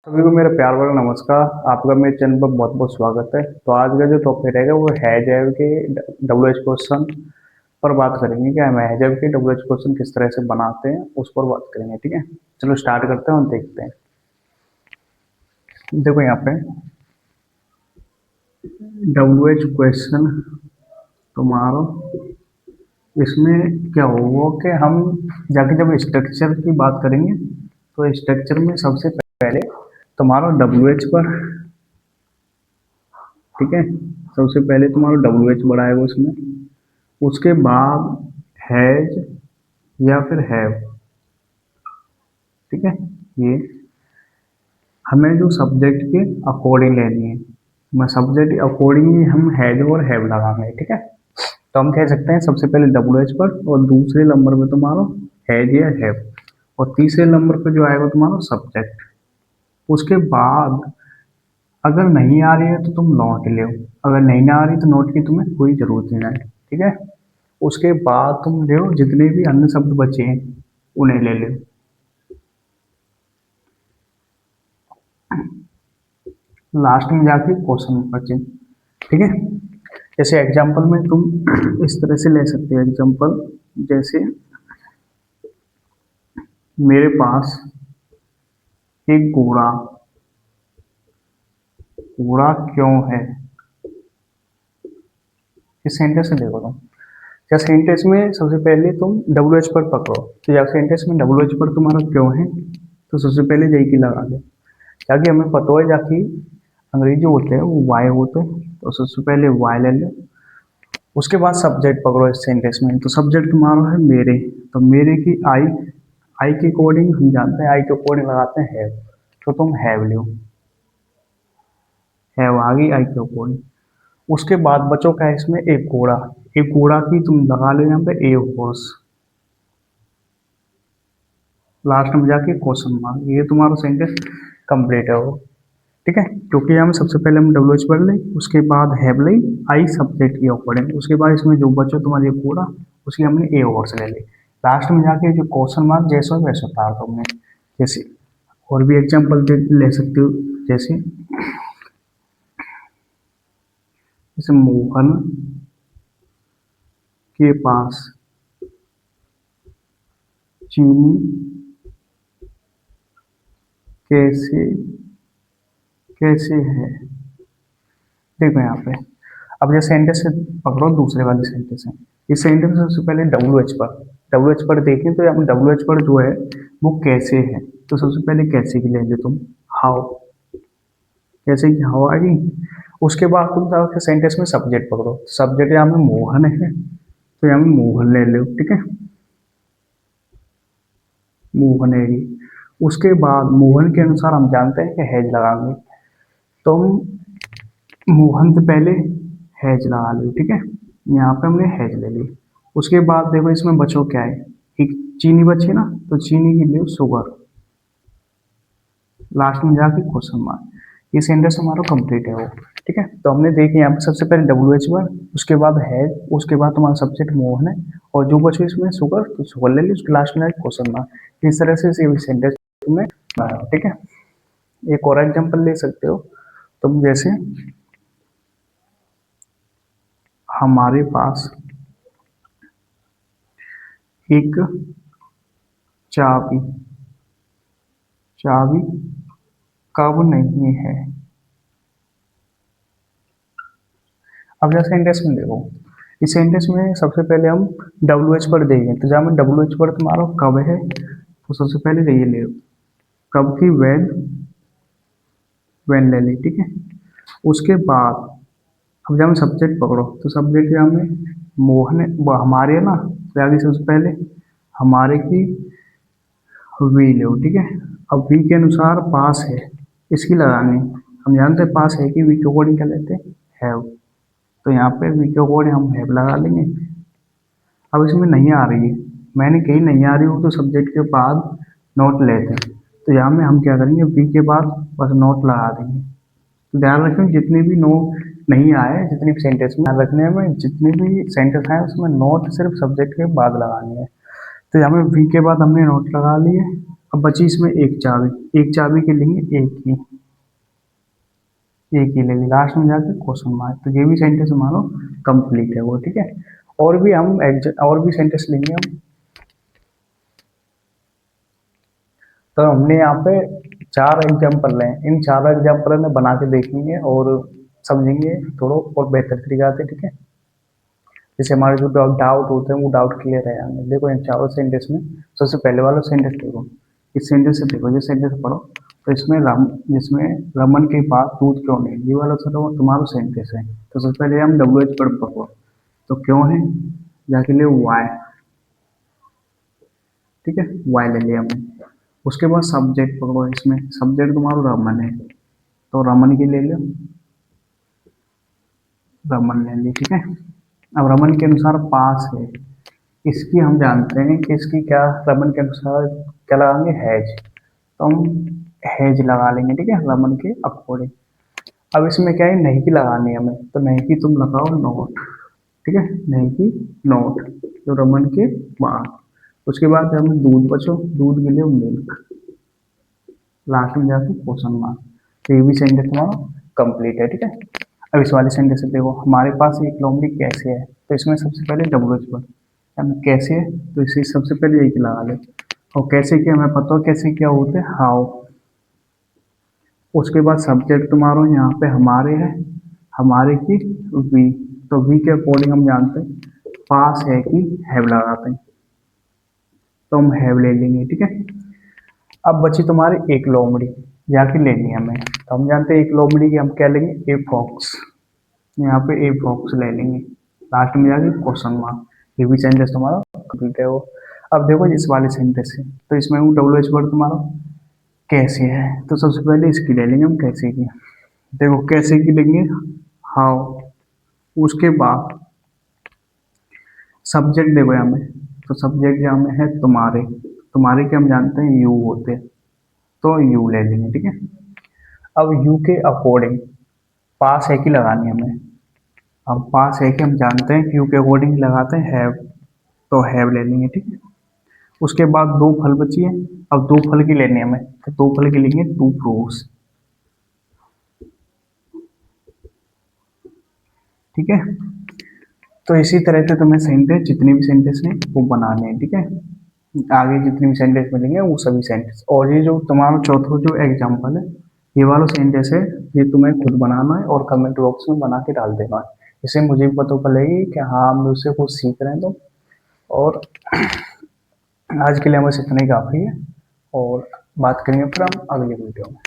सभी को मेरा प्यार भरा नमस्कार। आपका मेरे चैनल पर बहुत बहुत स्वागत है। तो आज का जो टॉपिक रहेगा वो हैजैव के डब्ल्यू एच क्वेश्चन पर बात करेंगे कि हम हैजैव के डब्ल्यू एच क्वेश्चन किस तरह से बनाते हैं उस पर बात करेंगे। ठीक है, चलो स्टार्ट करते हैं और देखते हैं। देखो यहाँ पे डब्ल्यू एच क्वेश्चन तुम्हारा, इसमें क्या होगा कि हम जाके जब स्ट्रक्चर की बात करेंगे तो स्ट्रक्चर में सबसे पहले तुम्हारा डब्ल्यू एच पर, ठीक है, सबसे पहले तुम्हारा डब्ल्यू एच बढ़ाएगा उसमें, उसके बाद हैज या फिर हैव। ठीक है, ये हमें जो सब्जेक्ट के अकॉर्डिंग लेनी है, मैं सब्जेक्ट अकॉर्डिंगली हम हैज और हैव लगाएंगे। ठीक है, तो हम कह सकते हैं सबसे पहले डब्ल्यू एच पर और दूसरे नंबर पे तुम्हारा हैज या हैव और तीसरे नंबर पे जो आएगा तुम्हारा सब्जेक्ट। उसके बाद अगर नहीं आ रही है तो तुम नॉट ले, अगर नहीं आ रही तो नॉट की तुम्हें कोई जरूरत नहीं है। ठीक है, उसके बाद तुम ले जितने भी अन्य शब्द बचे हैं उन्हें ले लो। लास्ट में जाके क्वेश्चन बचे। ठीक है, जैसे एग्जांपल में तुम इस तरह से ले सकते हो। एग्जांपल जैसे मेरे पास एक घोड़ा, घोड़ा क्यों है, इस सेंटेंस में देखो तुम। या सेंटेंस में सबसे पहले तुम डब्ल्यू एच पर पकड़ो, तो या सेंटेंस में डब्ल्यू एच पर तुम्हारा क्यों है तो सबसे पहले जई की लगा दे, ताकि हमें पता है जाकि अंग्रेजी होते हैं वो वाई होते हैं, तो सबसे पहले वाई ले लो। उसके बाद सब्जेक्ट पकड़ो इस सेंटेंस में, तो सब्जेक्ट तुम्हारा है मेरे, तो मेरे की आई, आई के अकॉर्डिंग हम जानते हैं आई के अकॉर्डिंग लगाते हैं हैव, तो तुम हैव लो, हैव आ गई आई के अकॉर्डिंग। उसके बाद बचो क्या है इसमें, एक घोड़ा, एक घोड़ा की तुम लगा लो यहाँ पे ए हॉर्स, लास्ट में जाके क्वेश्चन मार्क, ये तुम्हारा सेंटेंस कंप्लीट है वो। ठीक है, क्योंकि यहाँ में सबसे पहले हम डब्ल्यू एच पढ़ लें, उसके बाद हैव ली, आई सब्जेक्ट की अकॉर्डिंग, उसके बाद इसमें जो बचो तुम्हारी पूरा उसकी हमने ए ओवर से ले ली, लास्ट में जाके जो क्वेश्चन मार्क जैसा वैसा उतार दो हमने। जैसे और भी एग्जाम्पल ले सकते हो, जैसे जैसे मोहन के पास चीनी कैसे कैसे है। देखो यहाँ पे अब ये सेंटेंस से पकड़ो दूसरे वाले सेंटेंस है, इस सेंटेंस में सबसे पहले डब्ल्यू एच पर, डब्ल्यू एच पर देखें तो यहाँ डब्ल्यू एच पर जो है वो कैसे है, तो सबसे पहले कैसे की लेंगे तुम, हाउ, कैसे की हाउ आ गई। उसके बाद तुम जाओ सेंटेंस में सब्जेक्ट पकड़ो, सब्जेक्ट यहाँ में मोहन है तो यहाँ में मोहन ले लो। ठीक है, मोहन है ये। उसके बाद मोहन के अनुसार हम जानते हैं कि हैज लगाएंगे, तो हम मोहन से पहले हैज लगा लो। ठीक है, यहाँ पे हमने हैज ले ली। उसके बाद देखो इसमें बचो क्या है, एक चीनी बची ना, तो चीनी की लो शुगर, लास्ट में जाके क्वेश्चन मार्क, ये सेंटेंस हमारा कंप्लीट है वो। ठीक है, तो हमने देखे यहाँ पे सबसे पहले डब्ल्यू एच वर्ड, उसके बाद हैज, उसके बाद तुम्हारा सब्जेक्ट मोहन है और जो बचो इसमें शुगर, तो शुगर ले ली, उसके लास्ट में क्वेश्चन मार्क। इस तरह से सेंटेंस तुम्हें बनाना। ठीक है, एक और एग्जाम्पल ले सकते हो तुम, जैसे हमारे पास एक चाबी, चाबी कब नहीं है। अब जैसे सेंटेंस में देखो, इस सेंटेंस में सबसे पहले हम डब्ल्यू एच पर देंगे, तो जहाँ में डब्ल्यू एच पर तुम्हारा कब है, तो सबसे पहले ये ले लो कब की वैन, वैन ले ली। ठीक है, उसके बाद अब जब हम सब्जेक्ट पकड़ो, तो सब्जेक्ट यहाँ में मोहन है, वो हमारे है ना, तो आगे सबसे पहले हमारे की वी लो। ठीक है, अब वी के अनुसार पास है इसकी लगानी, हम जानते हैं पास है कि वी के अकॉर्डिंग क्या लेते हैं, हैव, तो यहाँ पे वी के अकॉर्डिंग हम हैव लगा लेंगे। अब इसमें नहीं आ रही है, मैंने कहीं नहीं आ रही हो तो सब्जेक्ट के बाद नोट लेते हैं, तो यहाँ में हम क्या करेंगे वी के बाद बस नोट लगा देंगे। तो ध्यान रखें जितने भी नोट नहीं आए, जितने भी सेंटेंस में ध्यान रखने में, जितने भी सेंटेंस आए उसमें नोट सिर्फ सब्जेक्ट के बाद लगानी है। तो यहाँ में वी के बाद हमने नोट लगा लिए। अब बची इसमें एक चाबी के लेंगे एक ही लेंगे, लास्ट में जाके क्वेश्चन मार्क। तो ये भी सेंटेंस हमारा कंप्लीट है वो, ठीक है। और भी सेंटेंस लेंगे हम। तो हमने यहाँ पे 4 एग्जाम्पल हैं, इन 4 एग्जाम्पल में बना के देखेंगे और समझेंगे थोड़ा और बेहतर तरीका से, ठीक है। जैसे हमारे जो डाउट होते हैं वो डाउट क्लियर है जाएंगे। देखो इन चारों सेंटेंस में सबसे पहले वाला सेंटेंस देखो, इस सेंटेंस से देखो, ये सेंटेंस पढ़ो। तो जिसमें रमन के पास दूध क्यों नहीं, ये वाला तुम्हारा सेंटेंस है। तो सबसे पहले हम WH पर पढ़ो, तो क्यों है जाके लिए वाई, ठीक है, वाई ले लिया हमने। उसके बाद सब्जेक्ट पकड़ो, इसमें सब्जेक्ट तुम्हारा रमन है, तो रमन की ले लो, रमन ले ली, ठीक है। अब रमन के अनुसार पास है, इसकी हम जानते हैं कि इसकी क्या, रमन के अनुसार क्या लगाएंगे, हैज। तो हम हैज लगा लेंगे, ठीक है, रमन के अकॉर्डिंग। अब इसमें क्या है, नहीं की लगानी है हमें, तो नहीं की तुम लगाओ नोट, ठीक है, नहीं की नोट, तो रमन के बाद। उसके बाद हमें दूध बचो, दूध के लिए मिल्क, लास्ट में जाके क्वेश्चन मार्क। तो ये भी सेंटेंस हमारा कंप्लीट है, ठीक है। अब इस वाले सेंटेंस से देखो, हमारे पास एक लोमड़ी कैसे है, तो इसमें सबसे पहले WH पर हम कैसे है, तो इसे सबसे पहले यही लगा ले। और कैसे क्या हमें पता हो कैसे क्या होते हैं, हाउ। उसके बाद सब्जेक्ट तुम्हारा यहाँ पे हमारे है, हमारे की वी, तो वी के अकॉर्डिंग हम जानते हैं पास है कि हैव लगाते हैं, तो हम हैव ले लेंगे, ठीक है। अब बची तुम्हारी एक लोमड़ी, जाके लेनी है हमें, तो हम जानते हैं एक लोमड़ी की हम क्या लेंगे, ए फॉक्स, यहाँ पे ए फॉक्स ले लेंगे, लास्ट में जाके क्वेश्चन मार्क। ये भी सेंटेंस तुम्हारा कंप्लीट है वो। अब देखो इस वाले सेंटेंस से, तो इसमें वो WH वर्ड तुम्हारा कैसे है, तो सबसे पहले इसकी ले लेंगे हम, कैसे की। देखो कैसे की लेंगे, हाउ। उसके बाद सब्जेक्ट देखो यहाँ में, तो सब्जेक्ट यहाँ में है तुम्हारे, तुम्हारे के हम जानते हैं यू होते हैं, तो यू ले लेंगे, ठीक है। अब यू के अकॉर्डिंग पास है कि लगानी है हमें, अब पास है कि हम जानते हैं कि यू के अकॉर्डिंग लगाते हैं हैव, तो हैव ले लेंगे, ठीक है। उसके बाद 2 फल बची है, अब 2 फल की लेनी है हमें, तो 2 फल की लेंगे 2 फ्रूट्स, ठीक है। तो इसी तरह से तुम्हें सेंटेंस, जितने भी सेंटेंस हैं वो बनाने हैं, ठीक है। आगे जितने भी सेंटेंस मिलेंगे वो सभी सेंटेंस, और ये जो तुम्हारा चौथा जो एग्जाम्पल है, ये वाला सेंटेंस है, ये तुम्हें खुद बनाना है और कमेंट बॉक्स में बना के डाल देना है। इससे मुझे भी पता चलेगी कि हाँ हम उससे कुछ सीख रहे हैं। तो और आज के लिए हमें इतना ही काफ़ी है, और बात करेंगे फिर हम अगली वीडियो में।